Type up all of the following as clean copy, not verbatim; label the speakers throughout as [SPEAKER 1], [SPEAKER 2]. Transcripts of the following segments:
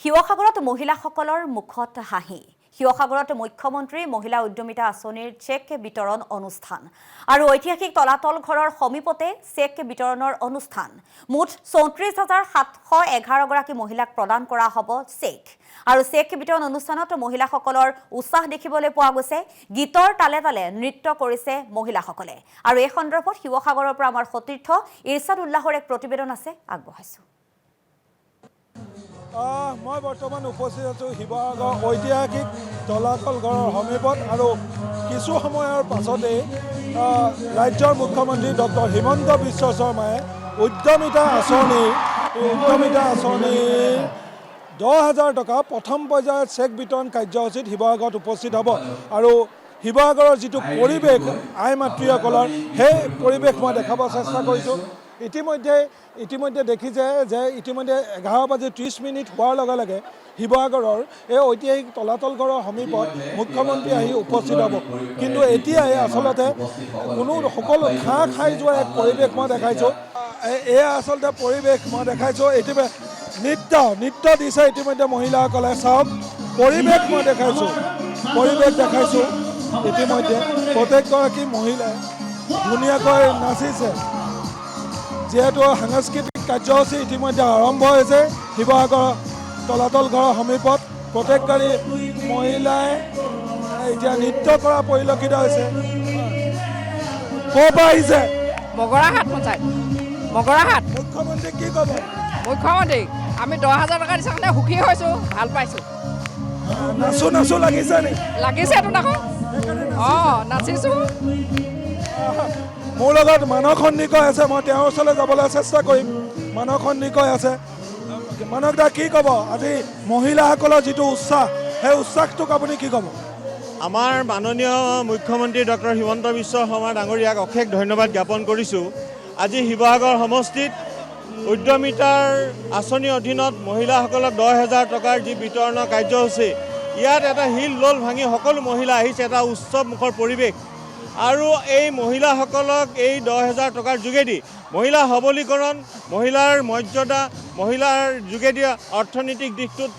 [SPEAKER 1] শিৱসাগৰত মহিলাসকলৰ মুখত হাঁহি শিৱসাগৰত মুখ্যমন্ত্ৰী মহিলা উদ্যমিতা আঁচনিৰ চেক বিতৰণ অনুষ্ঠান আৰু ঐতিহাসিক তলাতল ঘৰৰ সমীপতে চেক বিতৰণৰ অনুষ্ঠান মুঠ ৩৪,৭১১ গৰাকী মহিলাক প্ৰদান কৰা হ'ব চেক আৰু চেক বিতৰণ অনুষ্ঠানত মহিলাসকলৰ উৎসাহ দেখিবলৈ পোৱা গৈছে গীতৰ তালে তালে নৃত্য কৰিছে মহিলাসকলে আৰু এই সন্দৰ্ভত শিৱসাগৰৰ পৰা আমাৰ সতীৰ্থ ইৰছাদ উল্লাহৰ এক প্ৰতিবেদন আছে আগবঢ়াইছো
[SPEAKER 2] মই বৰ্তমান উপস্থিত আছো শিৱসাগৰ ঐতিহাসিক তলাতল ঘৰৰ সমীপত আৰু কিছু সময়ৰ পাছতে ৰাজ্যৰ মুখ্যমন্ত্ৰী ডক্টৰ হিমন্ত বিশ্ব শৰ্মাই উদ্যমিতা আঁচনিৰ 10,000 টকা প্ৰথম পৰ্যায়ৰ চেক বিতৰণ কাৰ্যসূচীত শিৱসাগৰত উপস্থিত হ'ব আৰু শিৱসাগৰৰ যিটো পৰিৱেশ আই মাতৃসকলৰ সেই পৰিৱেশ মই দেখাব চেষ্টা কৰিছোঁ ইতিমধ্যে দেখিছে যে ইতিমধ্যে 11:30 হোৱাৰ লগে লগে শিৱসাগৰৰ এই ঐতিহাসিক তলাতল ঘৰৰ সমীপত মুখ্যমন্ত্ৰী আহি উপস্থিত হ'ব কিন্তু এতিয়াই আচলতে সকলো ঘাঁহ খাই যোৱা এক পৰিৱেশ মই দেখাইছোঁ এয়া আচলতে পৰিৱেশ মই দেখাইছোঁ নৃত্য দিছে ইতিমধ্যে মহিলাসকলে চাওক পৰিৱেশ মই দেখাইছোঁ ইতিমধ্যে প্ৰত্যেকগৰাকী মহিলাই ধুনীয়াকৈ নাচিছে যিহেতু সাংস্কৃতিক কাৰ্যসূচী ইতিমধ্যে আৰম্ভ হৈছে শিৱসাগৰ তলাতল ঘৰৰ সমীপত প্ৰত্যেকগৰাকী মহিলাই এতিয়া নৃত্য কৰা পৰিলক্ষিত হৈছে ক'ৰ পৰা আহিছে
[SPEAKER 3] মগৰাহাট পঞ্চায়ত মগৰাহাট
[SPEAKER 2] মুখ্যমন্ত্ৰী কি ক'ব
[SPEAKER 3] মুখ্যমন্ত্ৰী আমি 10,000 টকা দিছোঁ কাৰণে সুখী হৈছোঁ ভাল পাইছোঁ
[SPEAKER 2] নাচো লাগিছে নি
[SPEAKER 3] লাগিছেতো দেখোন অঁ নাচিছোঁ
[SPEAKER 2] মোৰ লগত মানস সন্দিকৈ আছে মই তেওঁৰ ওচৰলৈ যাবলৈ চেষ্টা কৰিম মানস সন্দিকৈ আছে মানস দা কি ক'ব আজি মহিলাসকলৰ যিটো উৎসাহ সেই উৎসাহটোক আপুনি কি ক'ব
[SPEAKER 4] আমাৰ মাননীয় মুখ্যমন্ত্ৰী ডক্টৰ হিমন্ত বিশ্ব শৰ্মা ডাঙৰীয়াক অশেষ ধন্যবাদ জ্ঞাপন কৰিছোঁ আজি শিৱসাগৰ সমষ্টিত উদ্যমিতাৰ আঁচনিৰ অধীনত মহিলাসকলক 10,000 টকাৰ যি বিতৰণৰ কাৰ্যসূচী ইয়াত এটা হিল লোল ভাঙি সকলো মহিলা আহিছে এটা উৎসৱমুখৰ পৰিৱেশ আৰু এই মহিলাসকলক এই 10,000 টকাৰ যোগেদি মহিলা সবলীকৰণ মহিলাৰ মৰ্যাদা মহিলাৰ যোগেদি অৰ্থনৈতিক দিশটোত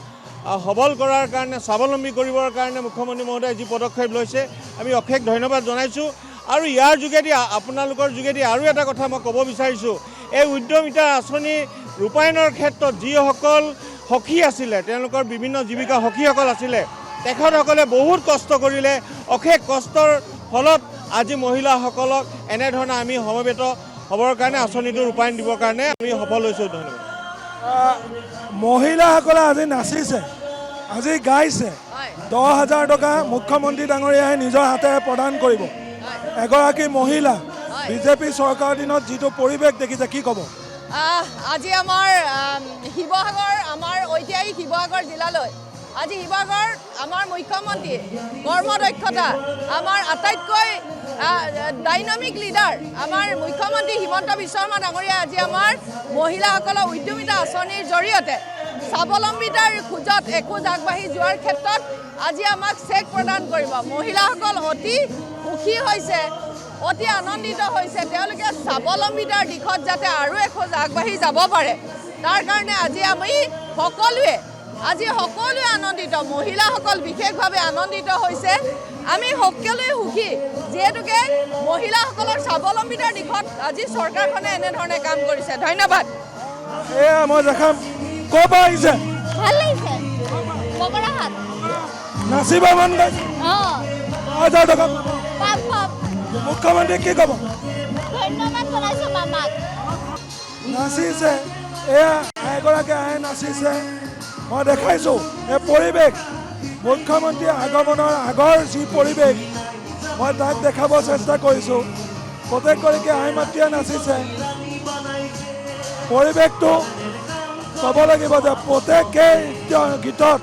[SPEAKER 4] সবল কৰাৰ কাৰণে স্বাৱলম্বী কৰিবৰ কাৰণে মুখ্যমন্ত্ৰী মহোদয়ে যি পদক্ষেপ লৈছে আমি অশেষ ধন্যবাদ জনাইছোঁ আৰু ইয়াৰ যোগেদি আপোনালোকৰ যোগেদি আৰু এটা কথা মই ক'ব বিচাৰিছোঁ এই উদ্যমিতা আঁচনি ৰূপায়ণৰ ক্ষেত্ৰত যিসকল সখী আছিলে তেওঁলোকৰ বিভিন্ন জীৱিকা সখীসকল আছিলে তেখেতসকলে বহুত কষ্ট কৰিলে অশেষ কষ্টৰ ফলত আজি মহিলাসকলক এনেধৰণে আমি সমবেত হ'বৰ কাৰণে আঁচনিটো ৰূপায়ণ দিবৰ কাৰণে আমি সফল হৈছোঁ ধন্যবাদ
[SPEAKER 2] মহিলাসকলে আজি নাচিছে আজি গাইছে 10,000 টকা মুখ্যমন্ত্ৰী ডাঙৰীয়াই নিজৰ হাতেৰে প্ৰদান কৰিব এগৰাকী মহিলা বিজেপি চৰকাৰৰ দিনত যিটো পৰিৱেশ দেখিছে কি ক'ব
[SPEAKER 5] আজি আমাৰ শিৱসাগৰ আমাৰ ঐতিহাসিক শিৱসাগৰ জিলালৈ আজি শিৱসাগৰ আমাৰ মুখ্যমন্ত্ৰী কৰ্মদক্ষতা আমাৰ আটাইতকৈ ডাইনামিক লিডাৰ আমাৰ মুখ্যমন্ত্ৰী হিমন্ত বিশ্ব শৰ্মা ডাঙৰীয়াই আজি আমাৰ মহিলাসকলৰ উদ্যমিতা আঁচনিৰ জৰিয়তে স্বাৱলম্বিতাৰ খোজত এখোজ আগবাঢ়ি যোৱাৰ ক্ষেত্ৰত আজি আমাক চেক প্ৰদান কৰিব মহিলাসকল অতি সুখী হৈছে অতি আনন্দিত হৈছে তেওঁলোকে স্বাৱলম্বিতাৰ দিশত যাতে আৰু এখোজ আগবাঢ়ি যাব পাৰে তাৰ কাৰণে আজি আমি সকলোৱে আনন্দিত মহিলাসকল বিশেষভাৱে আনন্দিত হৈছে আমি সকলোৱে সুখী যিহেতুকে মহিলাসকলৰ স্বাৱলম্বিতাৰ দিশত আজি চৰকাৰখনে এনেধৰণে কাম কৰিছে ধন্যবাদ
[SPEAKER 2] এয়া মই দেখাম ক'ৰ পৰা আহিছে
[SPEAKER 6] ভাল লাগিছে মগৰাহাট
[SPEAKER 2] নাচিব মন গৈছে 10,000 টকা মুখ্যমন্ত্ৰী কি ক'ব
[SPEAKER 6] ধন্যবাদ জনাইছোঁ মামাক
[SPEAKER 2] নাচিছে এয়া এগৰাকী আই নাচিছে মই দেখাইছোঁ এই পৰিৱেশ মুখ্যমন্ত্ৰী আগমনৰ আগৰ যি পৰিৱেশ মই তাক দেখাব চেষ্টা কৰিছোঁ প্ৰত্যেকগৰাকী আই মাতৃয়ে নাচিছে পৰিৱেশটো ক'ব লাগিব যে প্ৰত্যেকেই গীতত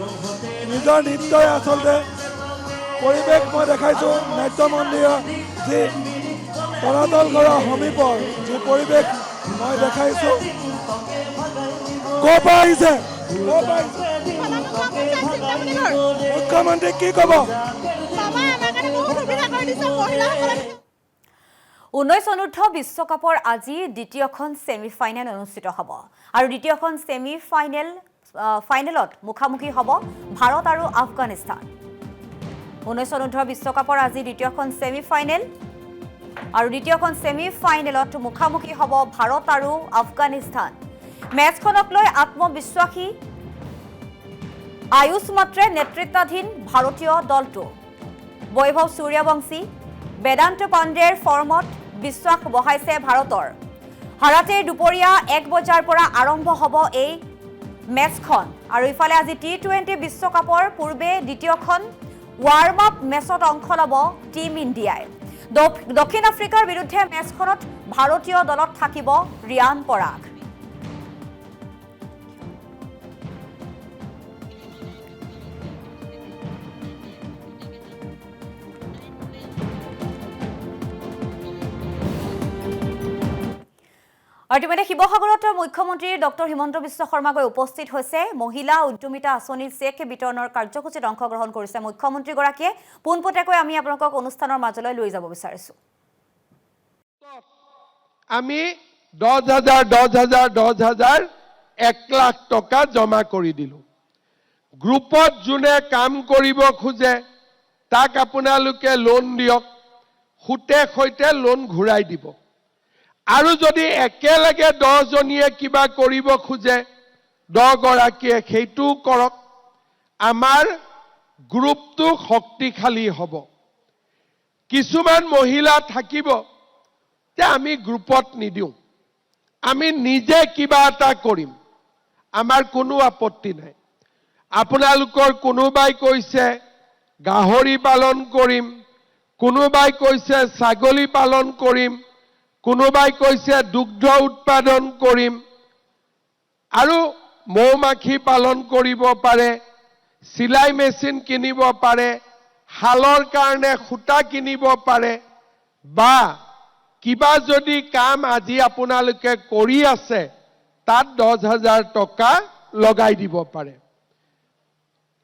[SPEAKER 2] নিজৰ নৃত্যই আচলতে পৰিৱেশ মই দেখাইছোঁ নাট্য মন্দিৰৰ যি তলাতল ঘৰৰ সমীপৰ যি পৰিৱেশ মই দেখাইছোঁ ক'ৰ পৰা আহিছে মুখ্যমন্ত্ৰী কি ক'ব
[SPEAKER 1] 19 অনুৰ্ধ বিশ্বকাপৰ আজি দ্বিতীয়খন ছেমি ফাইনেল অনুষ্ঠিত হ'ব আৰু দ্বিতীয়খন ছেমি ফাইনেল ফাইনেলত মুখামুখি হ'ব ভাৰত আৰু আফগানিস্তান 19 বিশ্বকাপৰ আজি দ্বিতীয়খন ছেমি ফাইনেল আৰু দ্বিতীয়খন ছেমি ফাইনেলত মুখামুখি হ'ব ভাৰত আৰু আফগানিস্তান মেচখনক লৈ আত্মবিশ্বাসী আয়ুষ মাত্ৰে নেতৃত্বাধীন ভাৰতীয় দলটো বৈভৱ সূৰ্যবংশী বেদান্ত পাণ্ডেৰ ফৰ্মত বিশ্বাস বহাইছে ভাৰতৰ হাৰাতে দুপৰীয়া 1 বজাৰ পৰা আৰম্ভ হ'ব এই মেচখন আৰু ইফালে আজি টি20 বিশ্বকাপৰ পূৰ্বে দ্বিতীয়খন ৱাৰ্ম আপ মেচত অংশ ল'ব টিম ইণ্ডিয়াই দক্ষিণ আফ্ৰিকাৰ বিৰুদ্ধে মেচখনত ভাৰতীয় দলত থাকিব ৰিয়ান পৰাগ ইতিমধ্যে শিৱসাগৰত মুখ্যমন্ত্ৰী ডক্টৰ হিমন্ত বিশ্ব শৰ্মা গৈ উপস্থিত হৈছে মহিলা উদ্যমিতা আঁচনিৰ চেক বিতৰণৰ কাৰ্যসূচীত অংশগ্ৰহণ কৰিছে মুখ্যমন্ত্ৰীগৰাকীয়ে পোনপটীয়াকৈ আমি আপোনালোকক অনুষ্ঠানৰ মাজলৈ লৈ যাব বিচাৰিছো
[SPEAKER 7] আমি 10,000 1 লাখ টকা জমা কৰি দিলো গ্ৰুপত যোনে কাম কৰিব খোজে তাক আপোনালোকে লোন দিয়ক খুটে খৈতে লোন ঘূৰাই দিব আৰু যদি একেলগে 10 জনীয়ে কিবা কৰিব খোজে 10 গৰাকীয়ে সেইটো কৰক আমাৰ গ্ৰুপটো শক্তিশালী হ'ব কিছুমান মহিলা থাকিব যে আমি গ্ৰুপত নিদিও আমি নিজে কিবা এটা কৰিম আমাৰ কোনো আপত্তি নাই আপোনালোকৰ কোনোবাই কৈছে গাহৰি পালন কৰিম কোনোবাই কৈছে ছাগলী পালন কৰিম কোনোবাই কৈছে দুগ্ধ উৎপাদন কৰিম আৰু মৌমাখি পালন কৰিব পাৰে সিলাই মেচিন কিনিব পাৰে হালৰ কাৰণে খুটা কিনিব পাৰে বা কিবা যদি কাম আজি আপোনালোকে কৰি আছে তাত 10,000 টকা লগাই দিব পাৰে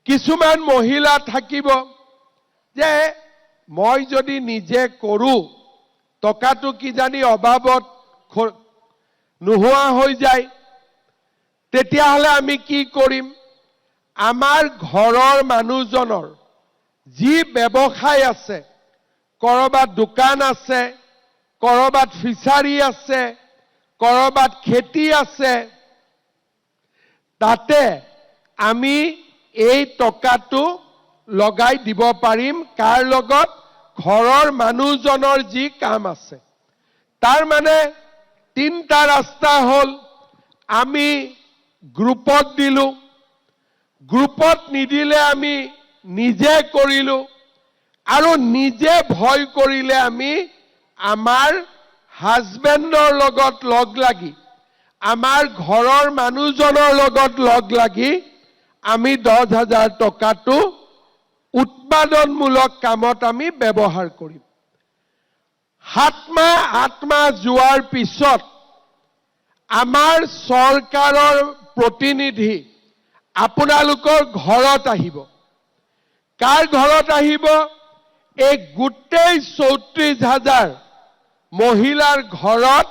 [SPEAKER 7] কিছুমান মহিলা থাকিব যে মই যদি নিজে কৰো টকাটো কি জানি অভাৱত নোহোৱা হৈ যায় তেতিয়াহলে আমি কি কৰিম আমাৰ ঘৰৰ মানুহজনৰ যি ব্যৱসায় আছে কৰবাত দোকান আছে কৰবাত ফিচাৰী আছে কৰবাত খেতি আছে তাতে আমি এই টকাটো লগাই দিব পাৰিম কাৰ লগত ঘৰৰ মানুহজনৰ যি কাম আছে তাৰ মানে তিনটা ৰাস্তা হল আমি গ্ৰুপত দিলো গ্ৰুপত নিদিলে আমি নিজে কৰিলো আৰু নিজে ভয় কৰিলে আমি আমাৰ হাজবেণ্ডৰ লগত লগ লাগি আমাৰ ঘৰৰ মানুহজনৰ লগত লগ লাগি আমি 10,000 টকাটো উৎপাদনমূলক কামত আমি ব্যৱহাৰ কৰিম 7 মাহ 8 মাহ যোৱাৰ পিছত আমাৰ চৰকাৰৰ প্ৰতিনিধি আপোনালোকৰ ঘৰত আহিব কাৰ ঘৰত আহিব এই গোটেই 34,000 মহিলাৰ ঘৰত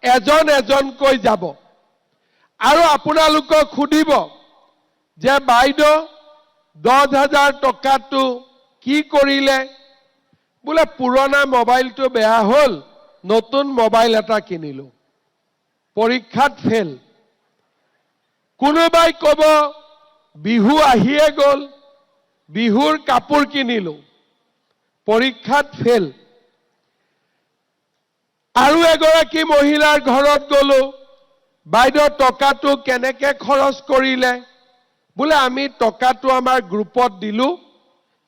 [SPEAKER 7] এজন এজনকৈ যাব আৰু আপোনালোকক খুদিব যে বাইদেউ 10,000 টকাটো কি কৰিলে বোলে পুৰণা মোবাইলটো বেয়া হল নতুন মোবাইল এটা কিনিলো পৰীক্ষাত ফেল কোনোবাই কব বিহু আহিয়ে গল বিহুৰ কাপোৰ কিনিলো পৰীক্ষাত ফেল আৰু এগৰাকী মহিলাৰ ঘৰত গলো বাইদেউ টকাটো কেনেকে খৰচ কৰিলে বোলে আমি টকাটো আমাৰ গ্ৰুপত দিলো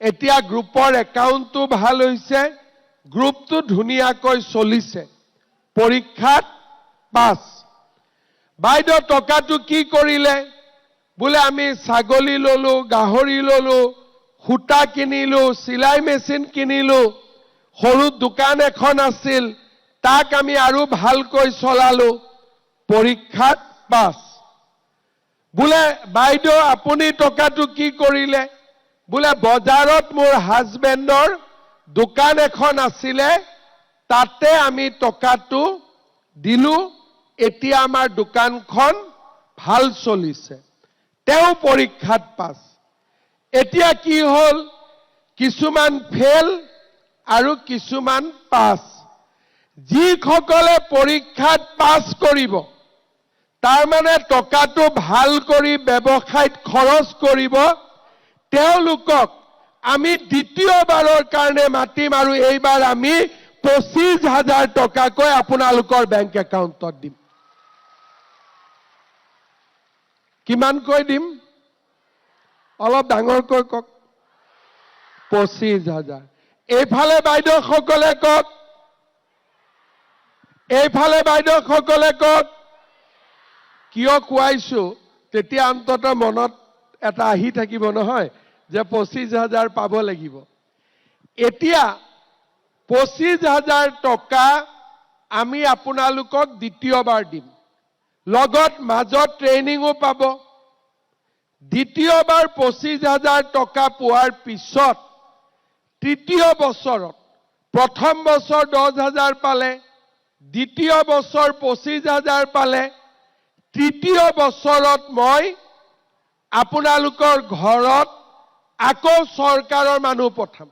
[SPEAKER 7] এতিয়া গ্ৰুপৰ একাউণ্টটো ভাল হৈছে গ্ৰুপটো ধুনীয়াকৈ চলিছে পৰীক্ষাত পাছ বাইদেউ টকাটো কি কৰিলে বোলে আমি ছাগলী ললো গাহৰি ললো খুটা কিনিলো সিলাই মেচিন কিনিলো সৰু দোকান এখন আছিল তাক আমি আৰু ভালকৈ চলালো পৰীক্ষাত পাছ বোলে বাইদেউ আপুনি টকাটো কি কৰিলে বোলে বজাৰত মোৰ হাজবেণ্ডৰ দোকান এখন আছিলে তাতে আমি টকাটো দিলো এতিয়া আমাৰ দোকানখন ভাল চলিছে তেওঁ পৰীক্ষাত পাছ। এতিয়া কি হ'ল, কিছুমান ফেল আৰু কিছুমান পাছ। যিসকলে পৰীক্ষাত পাছ কৰিব, তাৰমানে টকাটো ভাল কৰি ব্যৱসায়ত খৰচ কৰিব, তেওঁলোকক আমি দ্বিতীয়বাৰৰ কাৰণে মাতিম আৰু এইবাৰ আমি 25,000 টকাকৈ আপোনালোকৰ বেংক একাউণ্টত দিম। কিমানকৈ দিম? অলপ ডাঙৰকৈ কওক। 25,000। এইফালে বাইদেউসকলে কওক, এইফালে বাইদেউসকলে কওক। কিয় কোৱাইছো, তেতিয়া অন্ততঃ মনত এটা আহি থাকিব নহয় যে 25,000 পাব লাগিব। এতিয়া 25,000 টকা আমি আপোনালোকক দ্বিতীয়বাৰ দিম, লগত মাজত ট্ৰেইনিঙো পাব। দ্বিতীয়বাৰ 25,000 টকা পোৱাৰ পিছত তৃতীয় বছৰত, প্ৰথম বছৰ 10,000 পালে, দ্বিতীয় বছৰ 25,000 পালে, তৃতীয় বছৰত মই আপোনালোকৰ ঘৰত আকৌ চৰকাৰৰ মানুহ পঠাম।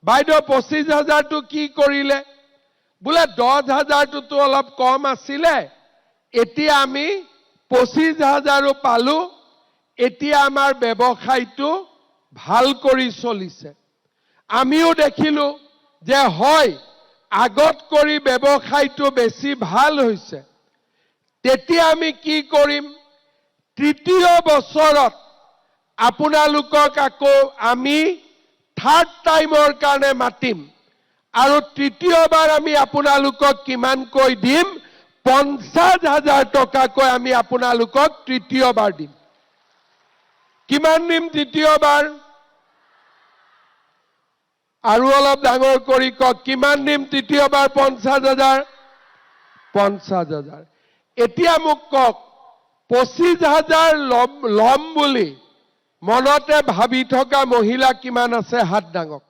[SPEAKER 7] বাইদেউ 25,000টো কি কৰিলে? বোলে 10,000টোতো অলপ কম আছিলে, এতিয়া আমি 25,000ও পালো, এতিয়া আমাৰ ব্যৱসায়টো ভাল কৰি চলিছে। আমিও দেখিলো যে হয়, আগত কৰি ব্যৱসায়টো বেছি ভাল হৈছে। তেতিয়া আমি কি কৰিম? তৃতীয় বছৰত আপোনালোকক আকৌ আমি থাৰ্ড টাইমৰ কাৰণে মাতিম আৰু তৃতীয়বাৰ আমি আপোনালোকক কিমানকৈ দিম? 50,000 টকাকৈ আমি আপোনালোকক তৃতীয়বাৰ দিম। কিমান দিম তৃতীয়বাৰ? আৰু অলপ ডাঙৰ কৰি কওক, কিমান দিম তৃতীয়বাৰ? 50,000। 50,000। এতিয়া মোক কওক, 25,000 ল'ম বুলি মনতে ভাবি থকা মহিলা কিমান আছে? হাত দাঙক।